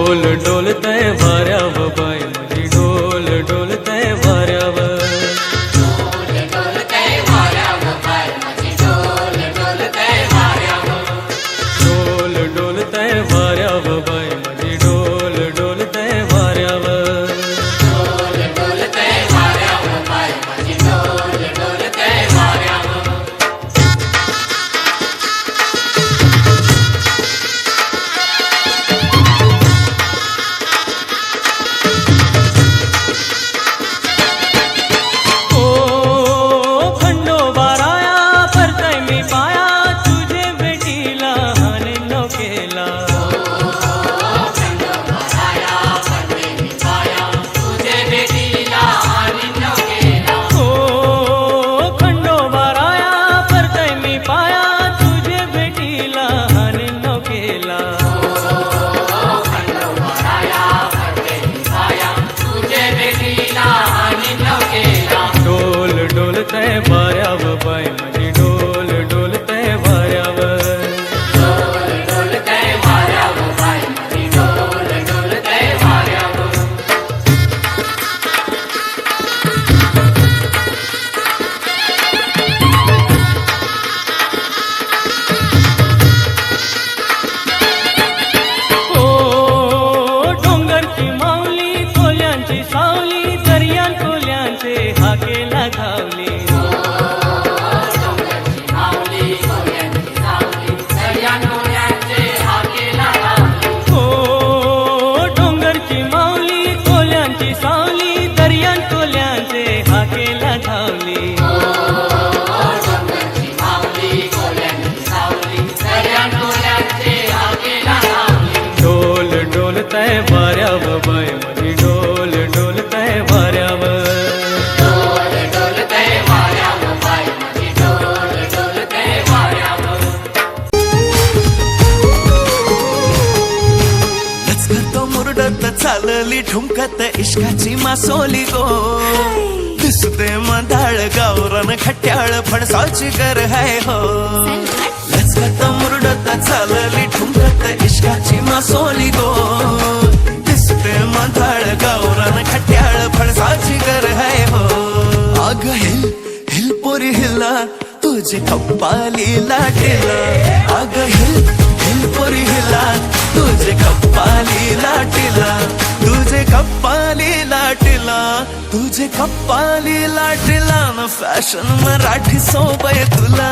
ढोल डोलतय वाऱ्यावर बाय माझी ढोल डोलतय वाऱ्यावर ढोल डोलतय वाऱ्यावर बाय माझी ढोल डोलतय वाऱ्यावर डोलतय वाऱ्यावर बाय माझी ढोल डोलतय वाऱ्यावर ओ डोंगरची माऊली कोल्यांची सावली दर्यान कोल्यांचे हाकेला घावली डोंगरची माऊली कोल्यांची सावली दर्यान कोल्यांचे हाकेला धावली ढोल डोलतय वाऱ्यावर बाय माझी ढोल डोलतय वाऱ्यावर चालली ठुमकत इश्काची मासोली गो दिसते मधाळ गावरान खट्याळ फणसाची कर है हो लचकत मुरडत चालली ठुमकत इश्काची मासोली गो दिसते मधाळ गावरान खट्याळ फणसाची कर है हो अग हिल हिल पोरी हिला तुझे कप्पाली लाटेला अग हिल हिल पोरी हिला तुझे कप्पाली लाटेला तुझे कप्पाली लाटेला तुझे कप्पाली लाटेला न फॅशन मराठी सोबय तुला